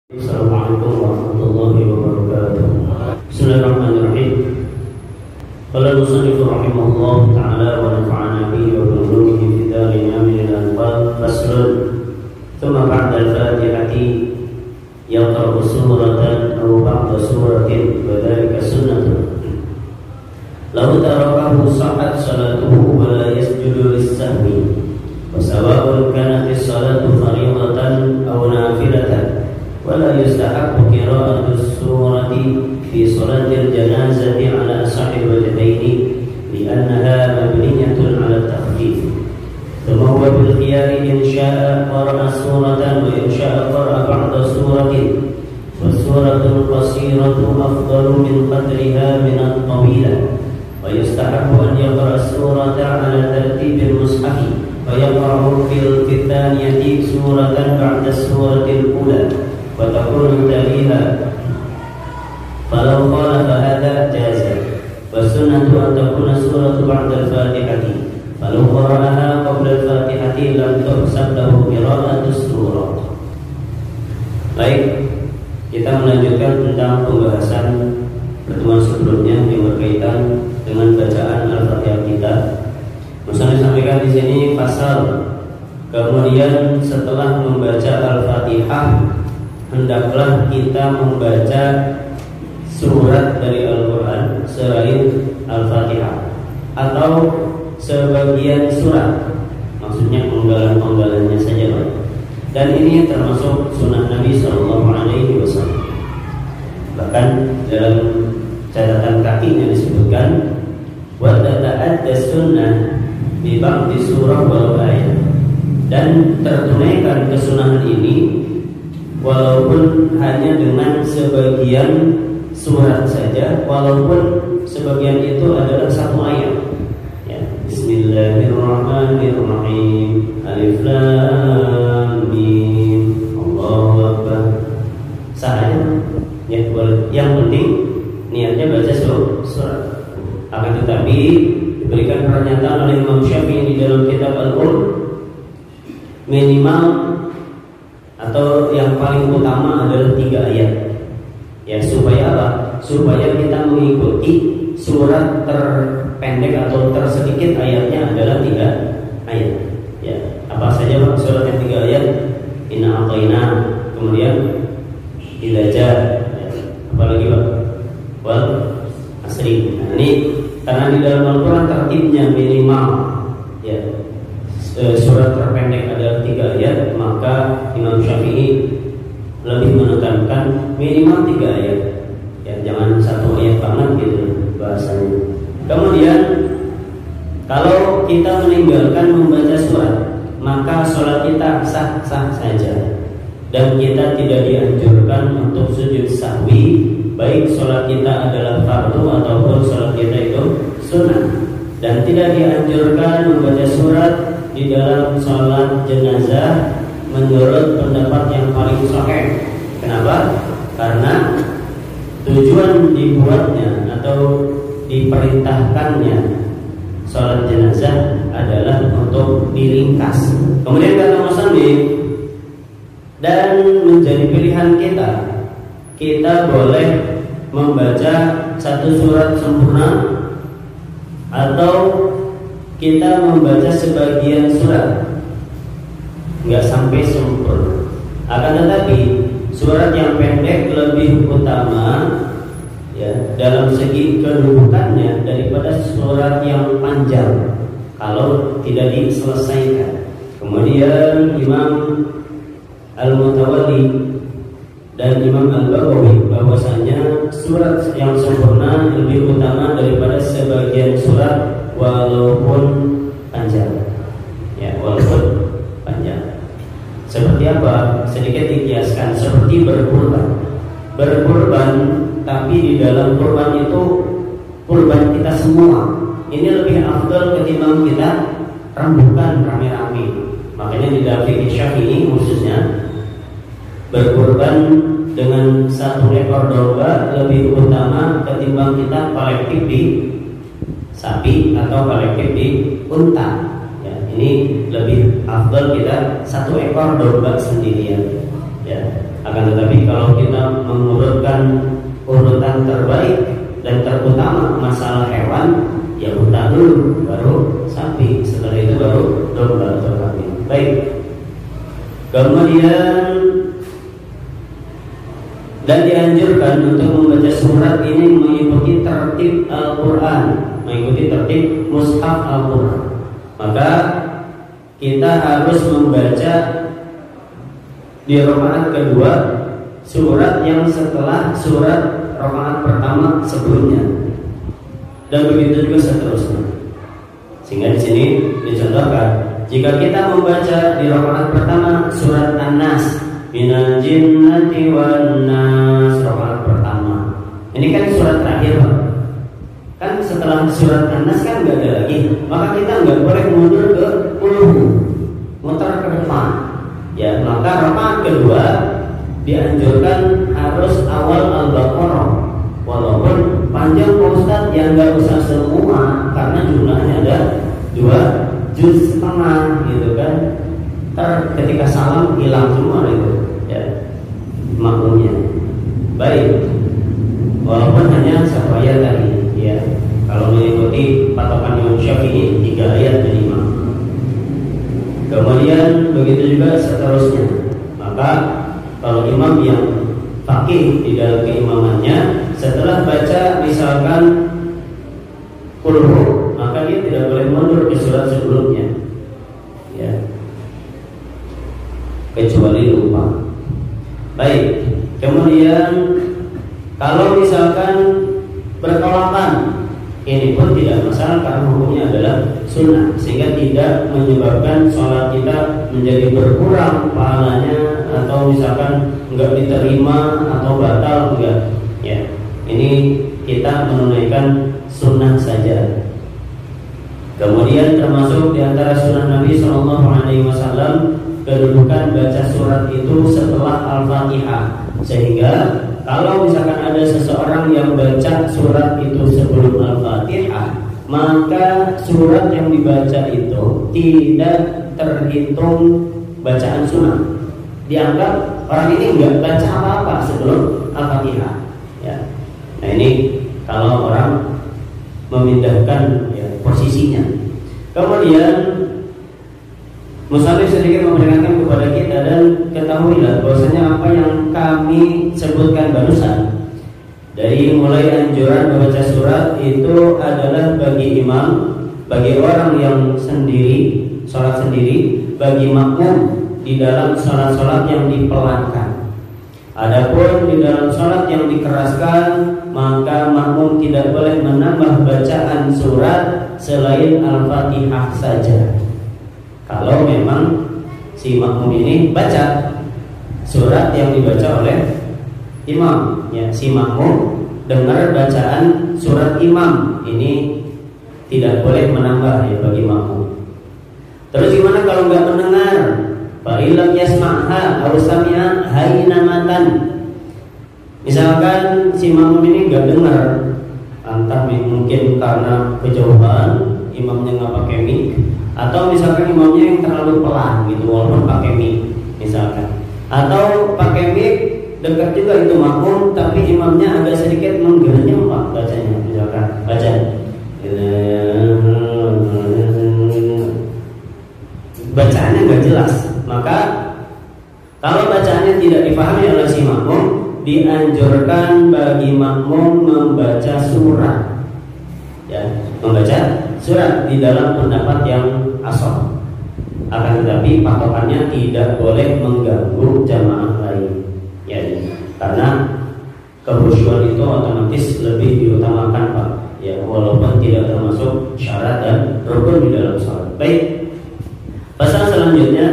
Assalamualaikum warahmatullahi wabarakatuh. Bismillahirrahmanirrahim. Qala al-musannif rahimahullah ta'ala wa nafa'ana bihi wa bi-ulumihi fid darin amin al-anfal. Faslun. Thumma ba'da al-Fatihati yaqra'u suratan aw ba'da suratin wa dhalika sunnatun. Law tarakahu sahhat salatuhu wa la yasjudu lis-sahwi. Wa sawa'un kanat as-salatu fardhatan aw nafilatan. ولا يستحب قراءة السورة في صلاة الجنازة على أصح الوجهين لأنها مبنية على التخفيف، ثم هو بالخيار إن شاء قرأ سورة وإن شاء قرأ بعض سورة، والسورة القصيرة أفضل من قدرها من الطويلة، ويستحب أن يقرأ السورة على ترتيب المصحف ويقرأ في الثانية سورة بعد السورة الأولى وتكون تليها، فلو خالف هذا جاز، والسنة أن تكون السورة بعد الفاتحة، فلو قرأها قبل الفاتحة لم تحسب له قراءة السورة. Baik, kita melanjutkan tentang pembahasan pertemuan sebelumnya yang berkaitan dengan bacaan Al-Fatihah kita. Misalnya sampaikan di sini pasal, kemudian setelah membaca Al-Fatihah hendaklah kita membaca surat dari Al-Quran selain Al-Fatihah atau sebagian surat, maksudnya penggalan-penggalannya saja, dan ini termasuk sunnah Nabi SAW. Bahkan dalam catatan kakinya disebutkan wa tata'adda sunnah bi ba'di surah walau ayat, dan tertunaikan kesunahan ini walaupun hanya dengan sebagian surat saja, walaupun sebagian itu adalah satu ayat. Ya, Bismillahirrahmanirrahim. Alif Lam Mim. Allahu Akbar. Saja. Ya, yang penting niatnya baca surat. Akan tetapi diberikan pernyataan oleh Imam Syafi'i di dalam kitab Al-Qur'an, minimal atau yang paling utama adalah 3 ayat. Ya, supaya apa? Supaya kita mengikuti surat terpendek atau tersedikit ayatnya adalah 3 ayat. Ya, apa saja Pak surat yang 3 ayat? Inna a'tayna, kemudian idza jaa, ya. Apalagi Pak? Wal asri. Nah, ini karena di dalam Al-Qur'an tertibnya minimal, ya, surat terpendek adalah 3 ayat, maka Imam Syafi'i lebih menekankan minimal 3 ayat. Ya, jangan 1 ayat banget gitu bahasanya. Kemudian kalau kita meninggalkan membaca surat, maka sholat kita sah-sah saja, dan kita tidak dianjurkan untuk sujud sahwi, baik sholat kita adalah fardu ataupun sholat kita itu sunnah, dan tidak dianjurkan membaca surat di dalam sholat jenazah menurut pendapat yang paling sahih. Kenapa? Karena tujuan dibuatnya atau diperintahkannya sholat jenazah adalah untuk diringkas. Kemudian kata musannif, dan menjadi pilihan kita boleh membaca satu surat sempurna atau kita membaca sebagian surat, nggak sampai sempurna. Akan tetapi surat yang pendek lebih utama, ya, dalam segi kedudukannya daripada surat yang panjang kalau tidak diselesaikan. Kemudian Imam Al-Mutawalli dan Imam Al-Baghawi bahwasanya surat yang sempurna lebih utama daripada sebagian surat walaupun panjang. Ya, walaupun panjang. Seperti apa? Sedikit dikiaskan seperti berkurban. Berkurban, tapi di dalam kurban itu kurban kita semua. Ini lebih afdal ketimbang kita rembukan rame-rame. Makanya di dalam fikih Syafi'i khususnya, berkurban dengan 1 ekor domba lebih utama ketimbang kita kolektif di sapi atau kolektif di unta. Ya, ini lebih afdal kita 1 ekor domba sendirian. Ya, Akan tetapi kalau kita mengurutkan urutan terbaik dan terutama masalah hewan, ya unta dulu, baru sapi, setelah itu baru domba atau kambing. Baik. Kemudian dan dianjurkan untuk membaca surat ini mengikuti tertib Al-Quran, mengikuti tertib mushaf Al-Quran. Maka kita harus membaca di rakaat kedua surat yang setelah surat rakaat pertama sebelumnya, dan begitu juga seterusnya. Sehingga di sini dicontohkan, jika kita membaca di rakaat pertama surat An-Nas, minal jinnati wan nas, rakaat pertama. Ini kan surat terakhir, Pak. Kan setelah surat An-Nas kan nggak ada lagi, maka kita nggak boleh mundur ke uluhu, muter ke depan. Ya, maka rakaat kedua dianjurkan harus awal Al-Baqarah. Walaupun panjang Pak Ustaz, yang nggak usah semua karena jumlahnya ada 2,5 juz gitu kan. Ketika salam hilang semua itu, ya, makmumnya. Baik, walaupun hanya satu ayat tadi, ya. Kalau mengikuti patokan Imam Syafi'i 3 ayat minimal. Kemudian begitu juga seterusnya. Maka kalau imam yang faqih di dalam keimamannya, setelah baca misalkan qul, maka dia tidak boleh mundur ke surat sebelumnya, ya, kecuali lupa. Baik. Kemudian kalau misalkan bertolakan, ini pun tidak masalah karena hukumnya adalah sunnah, sehingga tidak menyebabkan sholat kita menjadi berkurang pahalanya atau misalkan enggak diterima atau batal, enggak. Ya, ini kita menunaikan sunnah saja. Kemudian termasuk di antara sunnah Nabi SAW kedudukan baca surat itu setelah Al-Fatihah, sehingga kalau misalkan ada seseorang yang baca surat itu sebelum Al-Fatihah, maka surat yang dibaca itu tidak terhitung bacaan sunnah. Dianggap orang ini nggak baca apa-apa sebelum Al-Fatihah. Ya. Nah ini kalau orang memindahkan, ya, posisinya. Kemudian musannif sedikit memperingatkan kepada kita, dan ketahuilah bahwasanya apa yang kami sebutkan barusan dari mulai anjuran membaca surat itu adalah bagi imam, bagi orang yang sendiri, sholat sendiri, bagi makmum di dalam sholat-sholat yang dipelankan. Adapun di dalam sholat yang dikeraskan, maka makmum tidak boleh menambah bacaan surat selain Al-Fatihah saja. Kalau memang si makmum ini baca surat yang dibaca oleh imam, ya, si makmum dengar bacaan surat imam, ini tidak boleh menambah, ya, bagi makmum. Terus gimana kalau nggak mendengar? Fa'ilam yasma'ha aw sami'a hainamatan. Misalkan si makmum ini nggak dengar, entah mungkin karena kejauhan, imamnya nggak pakai mic, atau misalkan imamnya yang terlalu pelan gitu walaupun pakai mic misalkan, atau pakai mic dekat juga itu makmum tapi imamnya agak sedikit menggenyam Pak bacanya, misalkan baca bacaannya nggak jelas, maka kalau bacaannya tidak dipahami oleh si makmum, dianjurkan bagi makmum membaca surat, ya, membaca surat di dalam pendapat yang ashab. Akan tetapi patokannya tidak boleh mengganggu jamaah lain, ya, karena kehusyuan itu otomatis lebih diutamakan Pak, ya, walaupun tidak termasuk syarat dan rukun di dalam salat. Baik, pasal selanjutnya,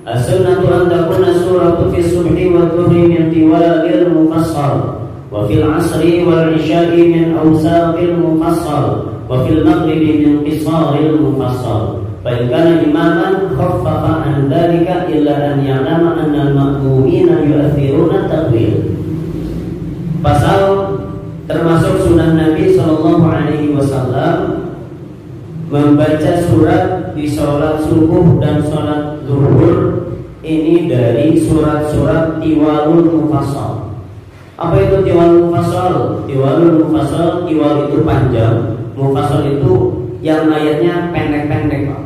as-sunnatu an takuna suratu fi subhi wa dhuhri min tiwalil mufassal, wa fil asri wal isya'i min awsaqil mufassal, wa fil maghribi min qisaril mufassal. Fa in kana imaman khaffafa an dhalika illa an ya'lama anna al-ma'mumina yu'athiruna taqwil. Pasal termasuk sunnah Nabi SAW membaca surat di sholat subuh dan sholat zuhur ini dari surat-surat Tiwalul Mufassal. Apa itu Tiwalul Mufassal? Tiwalul Mufassal, tiwal itu panjang, mufassal itu yang ayatnya pendek-pendek, Pak.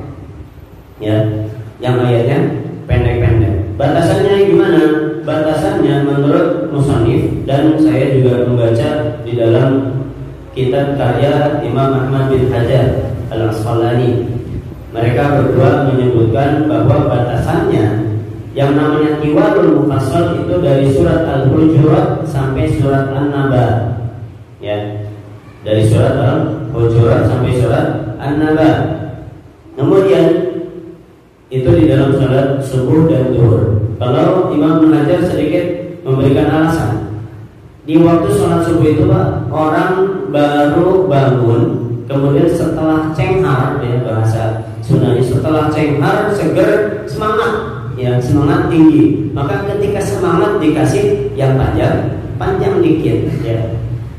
Ya, yang ayatnya pendek-pendek. Batasannya gimana? Batasannya menurut musannif, dan saya juga membaca di dalam kitab karya Imam Ahmad bin Hajar Al-Asqalani. Mereka berdua menyebutkan bahwa batasannya yang namanya tiwalul mufassal itu dari surat Al-Hujurat sampai surat An-Naba. Ya. Dari surat Al-Hujurat sampai surat An-Naba. Kemudian itu di dalam salat subuh dan zuhur. Kalau Imam Ibnu Hajar sedikit memberikan alasan. Di waktu sholat subuh itu, Pak, orang baru bangun, kemudian setelah cenghar, ya bahasa Sundanya, setelah cenghar seger, semangat, ya semangat tinggi. Maka ketika semangat dikasih yang panjang dikit, ya.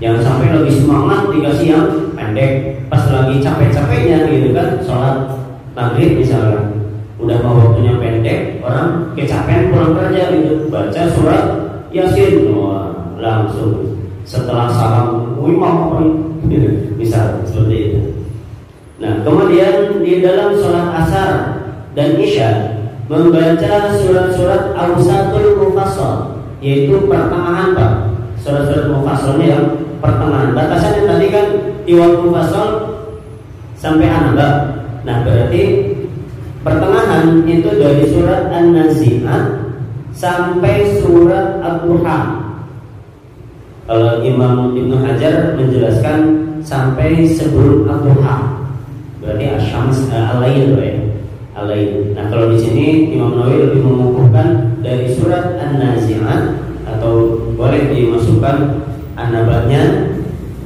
Jangan sampai lebih semangat dikasih yang pendek. Pas lagi capek-capeknya gitu kan, sholat maghrib misalnya, udah mau waktunya pendek, orang kecapean pulang kerja gitu, baca surat Yasin, langsung setelah salam imam misal seperti itu. Nah, kemudian di dalam sholat asar dan isya membaca surat-surat awsatul mufassal, yaitu pertengahan, Pak. Surat-surat mufassalnya yang pertengahan. Batasannya tadi kan tiwal mufassal sampai An-Naba. Nah, berarti pertengahan itu dari surat An-Nazi'at sampai surat Ad-Duha. Kalau Imam Ibnu Hajar menjelaskan sampai sebelum Ad-Duha, berarti Asy-Syams Al-Lail, ya. Al-Lail. Nah, kalau di sini Imam Nawawi lebih mengukuhkan dari surat An-Nazi'at, atau boleh dimasukkan An-Naba'nya,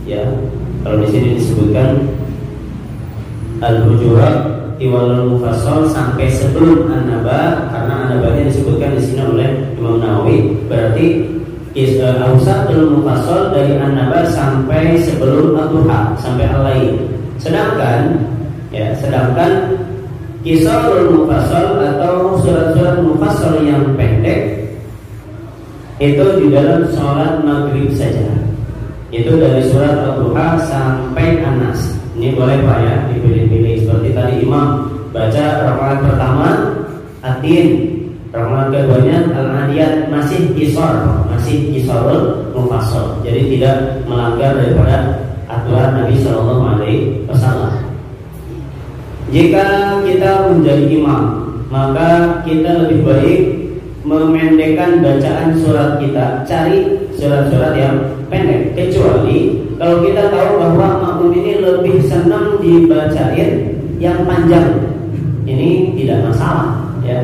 ya. Kalau di sini disebutkan Al-Hujurat tiwalul mufassal sampai sebelum An-Naba, karena An-Naba'nya disebutkan di sini oleh Imam Nawawi. Berarti awsatul mufassal dari An-Naba sampai sebelum Ad-Duha, sampai Al-Lail. Sedangkan qisarul mufassal atau surat-surat mufassal yang pendek itu di dalam sholat maghrib saja. Itu dari surat Ad-Duha sampai An-Nas. Ini boleh, Pak, ya, dipilih-pilih. Seperti tadi Imam baca rakaat pertama At-Tin, rakaat keduanya Al-Adiyat, masih qisarul mufassal. Jadi tidak melanggar daripada aturan Nabi Shallallahu Alaihi Wasallam. Jika kita menjadi imam, maka kita lebih baik memendekkan bacaan surat kita. Cari surat-surat yang pendek. Kecuali kalau kita tahu bahwa makmum ini lebih senang dibacain yang panjang, ini tidak masalah, ya.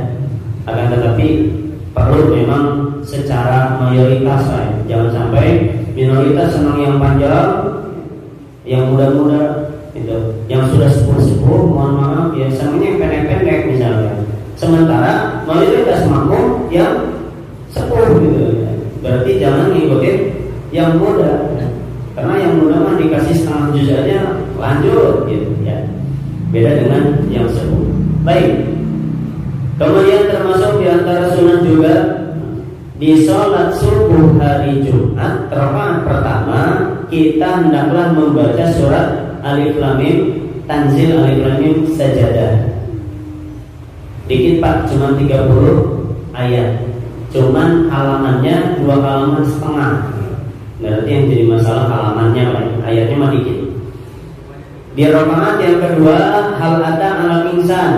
Akan tetapi perlu memang secara mayoritas, ya. Jangan sampai minoritas senang yang panjang, yang muda-muda, gitu. Yang sudah sepuh-sepuh, mohon maaf, ya senangnya yang pendek-pendek misalnya. Sementara mayoritas makmum yang sepuh, gitu. Berarti jangan ngikutin yang muda, karena yang muda mah dikasih setengah juz aja lanjut, gitu, ya. Beda dengan yang sepuh. Baik. Kemudian termasuk di antara sunnah juga di sholat subuh hari Jumat rakaat pertama kita hendaklah membaca surat Alif Lam Mim Tanzil, Alif Lam Mim Sajadah. Dikit, Pak, cuma 30 ayat. Cuman halamannya 2 halaman setengah. Berarti yang jadi masalah halamannya, Pak. Ayatnya mah dikit. Di rakaat yang kedua hal ata alal insan,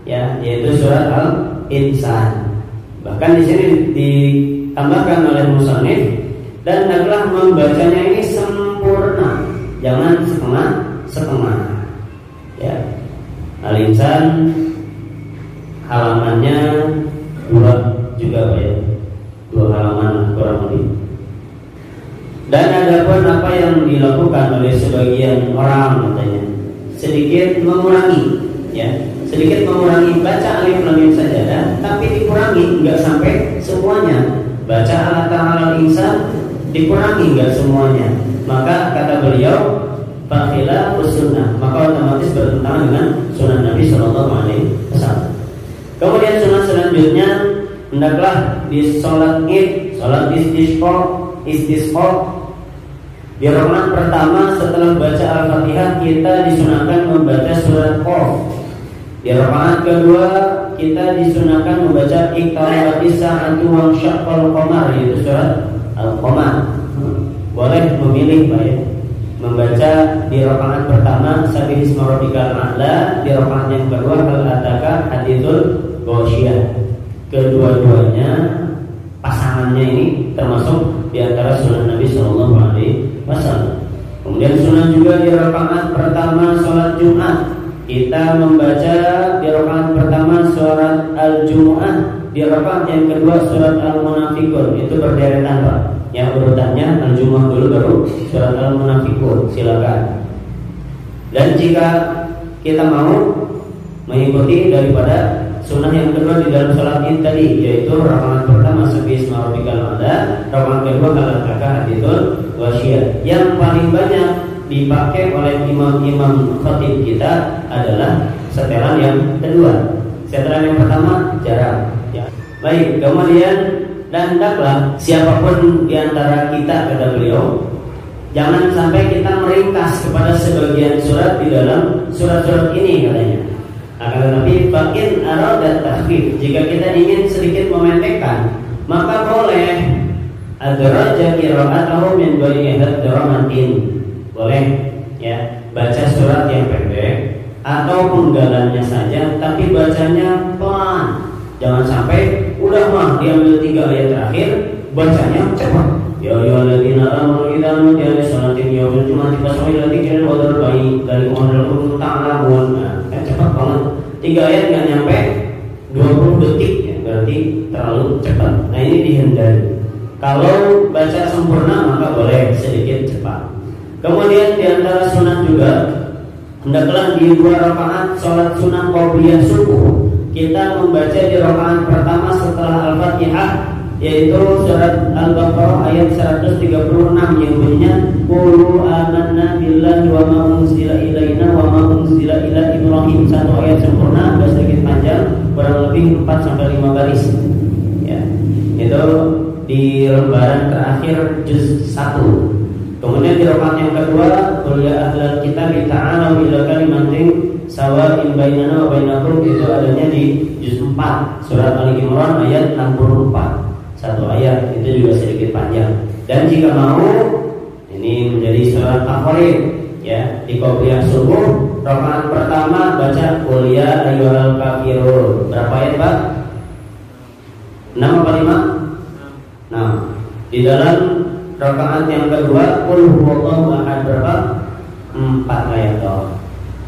ya, yaitu surat Al-Insan. Bahkan di sini ditambahkan oleh musannif, dan hendaklah membacanya ini sempurna, jangan setengah-setengah. Ya. Al-Insan halamannya 2 juga, Pak, ya. 2 halaman kurang lebih. Dan ada pun apa yang dilakukan oleh sebagian orang, katanya sedikit mengurangi, ya, sedikit mengurangi baca Alif Lam Mim Sajadah, tapi dikurangi, nggak sampai semuanya. Baca Al-Ta'ala Insan dikurangi, nggak semuanya. Maka kata beliau, fakhila sunnah, maka otomatis bertentangan dengan sunnah Nabi Shallallahu Alaihi Wasallam. Kemudian sunnah selanjutnya hendaklah di sholat id, sholat istisqa, di rakaat pertama setelah baca Al-Fatihah kita disunahkan membaca surat Qaf. Di rakaat kedua kita disunahkan membaca Iqtarabatis sa'atu wa syaqqal qamar, yaitu surat Al-Qamar. Boleh memilih Pak ya, membaca di rakaat pertama Sabbihisma rabbikal a'la, di rakaat yang kedua hal ataka haditsul ghasyiyah. Kedua-duanya pasangannya ini termasuk di antara sunnah Nabi Sallallahu Alaihi Wasallam. Kemudian sunnah juga di rakaat pertama sholat Jumat kita membaca di rakaat pertama surat Al-Jumu'ah, di rakaat yang kedua surat Al-Munafiqun. Itu berderetan Pak. Yang urutannya Al-Jumu'ah dulu baru surat Al-Munafiqun. Silakan. Dan jika kita mau mengikuti daripada sunnah yang kedua di dalam sholat id tadi, yaitu rakaat pertama Sabbihisma rabbikal a'la, rakaat kedua hal ataka haditsul ghasyiyah. Yang paling banyak dipakai oleh imam-imam khatib kita adalah setelan yang kedua. Setelan yang pertama jarang ya. Baik, kemudian dan hendaklah siapapun di antara kita, kata beliau, jangan sampai kita meringkas kepada sebagian surat di dalam surat-surat ini katanya. Akan tetapi bagian aradat takhfif, jika kita ingin sedikit memendekkan, maka boleh adraja qira'atahu min ghairi hadramatin. Boleh ya, baca surat yang pendek atau penggalannya saja, tapi bacanya pelan. Jangan sampai udah mah diambil 3 ayat terakhir, bacanya cepat. Ya ayyuhalladzina amanu idza nudiya lis-salati yaumil jumu'ati fas'au ila dzikril wa dzarul bai'i dzalikum khairul ta'lamun. Kan cepat banget. 3 ayat nggak nyampe 20 detik ya, berarti terlalu cepat. Nah ini dihindari. Kalau baca sempurna maka boleh sedikit cepat. Kemudian di antara sunat juga hendaklah di 2 rakaat sholat sunat qobliyah subuh kita membaca di rakaat pertama setelah Al-Fatihah, yaitu surat Al-Baqarah ayat 136 yang bunyinya qulu amanna billahi wa ma unzila ilaina wa ma unzila ila Ibrahim. Satu ayat sempurna, agak sedikit panjang, kurang lebih 4-5 baris ya. Itu di lembaran terakhir juz 1. Kemudian di rakaat yang kedua qul ya ahlal kitab ta'alu ila kalimatin sawa'in bainana wa bainakum, itu adanya di juz 4 surat Ali Imran ayat 64. Satu ayat, itu juga sedikit panjang. Dan jika mau, ini menjadi surat favorit ya, di qobliyah subuh rakaat pertama baca qul ya ayyuhal kafirun. Berapa ayat Pak? 6 apa 5? Nah, di dalam rakaat yang kedua qul huwallahu ahad berapa? 4 ayat toh.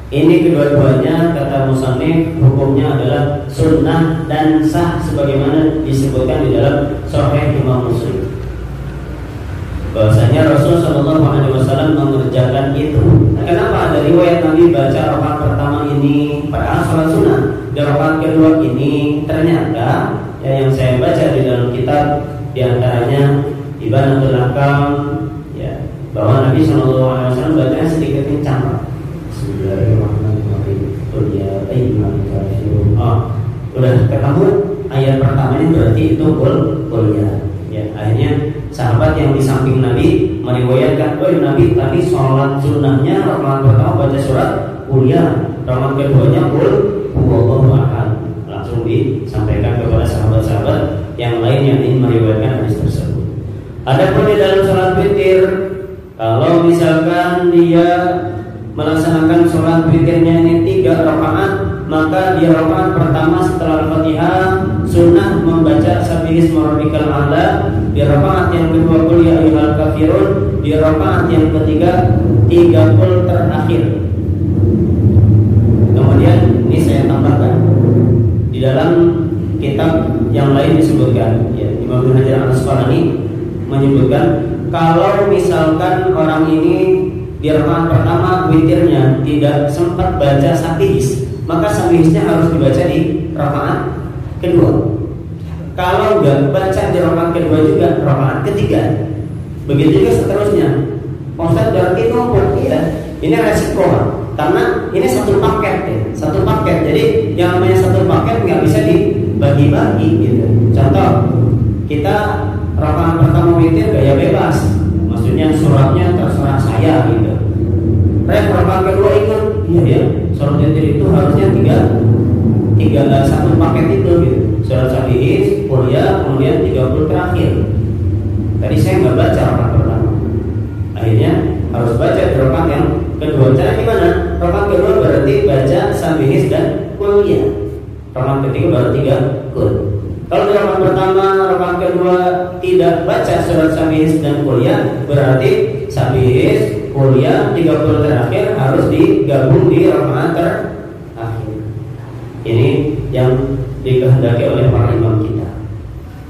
Ini kedua-duanya kata musannif hukumnya adalah sunnah dan sah sebagaimana disebutkan di dalam Sahih Imam Muslim. Bahwasanya Rasul Shallallahu Alaihi Wasallam mengerjakan itu. Nah, kenapa ada riwayat Nabi baca rakaat pertama ini padahal sholat sunnah, di rakaat kedua ini ternyata ya, yang saya baca di dalam kitab diantaranya Ibanatul Ahkam ya, bahwa Nabi Shallallahu Alaihi Wasallam bacanya sedikit kencang. Udah ketemu ayat pertamanya berarti itu kuliah. Ya, akhirnya sahabat yang di samping Nabi meriwayatkan, oh Nabi tadi sholat sunnahnya rakaat pertama baca surat kuliah, rakaat keduanya qul huwallahu ahad. Langsung disampaikan kepada sahabat-sahabat yang lain yang ingin meriwayatkan hadis tersebut. Adapun di dalam sholat witir, kalau misalkan dia melaksanakan sholat witirnya ini 3 rakaat, maka di rakaat pertama setelah Al-Fatihah sunnah membaca Sabbihisma rabbikal a'la, di rakaat yang kedua qul ya ayyuhal kafirun, di rakaat yang ketiga 3 qul terakhir. Kemudian ini saya tambahkan di dalam kitab yang lain disebutkan ya, Imam Ibnu Hajar Al-Asqalani menyebutkan kalau misalkan orang ini di rakaat pertama witirnya tidak sempat baca Sabihis, maka Sabihisnya harus dibaca di rakaat kedua. Kalau enggak baca di rakaat kedua juga rakaat ketiga. Begitu juga seterusnya. Ustaz berarti numpuk, iya. Ini resiko karena ini satu paket ya, satu paket. Jadi yang namanya satu paket nggak bisa bagi-bagi gitu. Contoh, kita rakaat pertama witir gaya bebas, maksudnya suratnya terserah saya gitu. Rakaat kedua ikut, iya ya, surat witir itu harusnya tiga satu paket itu gitu. Surat Sabihi, kuliah, kemudian 30 terakhir. Tadi saya nggak baca rakaat pertama, akhirnya harus baca di rakaat yang kedua. Cara gimana? Rakaat kedua berarti baca Sabihi dan kuliah. Rakaat ketiga baru 3 kul. Kalau di rakaat pertama, rakaat kedua tidak baca surat Sabihi dan kuliah, berarti Sabihi, kuliah, 30 terakhir harus digabung di rakaat terakhir. Ini yang dikehendaki oleh para imam kita.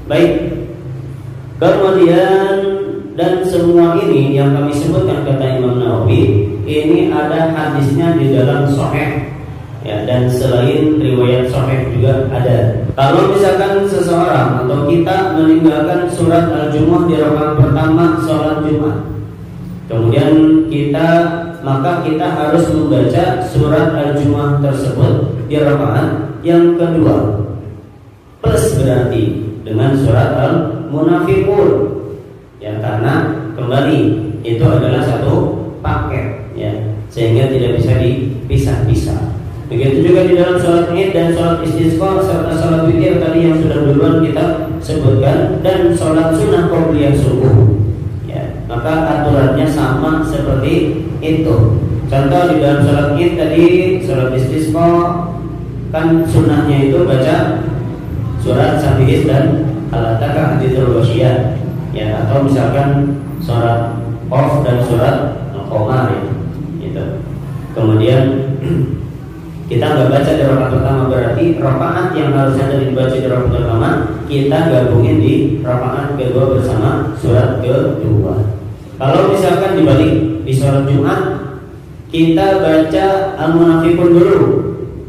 Baik. Kemudian dan semua ini yang kami sebutkan kata Imam Nawawi, ini ada hadisnya di dalam Sahih ya, dan selain riwayat Sahih juga ada. Kalau misalkan seseorang atau kita meninggalkan surat Al-Jumu'ah di rakaat pertama sholat Jumat, kemudian maka kita harus membaca surat Al-Jumu'ah tersebut di rakaat yang kedua, plus berarti dengan surat Al-Munafiqun ya, karena kembali itu adalah satu paket ya, sehingga tidak bisa dipisah-pisah. Begitu juga di dalam sholat Id dan sholat istisqa serta sholat witir tadi yang sudah duluan kita sebutkan, dan sholat sunnah qobliyah subuh ya, maka aturannya sama seperti itu. Contoh di dalam sholat Id tadi, sholat istisqa kan sunnahnya itu baca surat Sabihi dan Al-Ataka hadithul wasyiyah ya, atau misalkan surat Qaf dan surat Al-Qamar ya, gitu. Kemudian kita nggak baca di rakaat pertama, berarti rakaat yang harusnya dibaca di rakaat pertama kita gabungin di rakaat kedua bersama surat kedua. Kalau misalkan dibalik di sholat Jumat kita baca Al-Munafiqun dulu,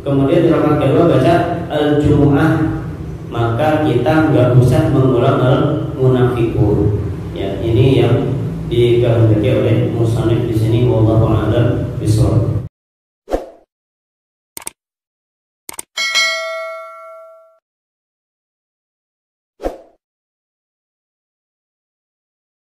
kemudian di rakaat kedua baca Al-Jumu'ah, maka kita nggak usah mengulang Al-Munafiqun ya. Ini yang dikehendaki oleh musannif di sini, wallahu a'lam bishawab.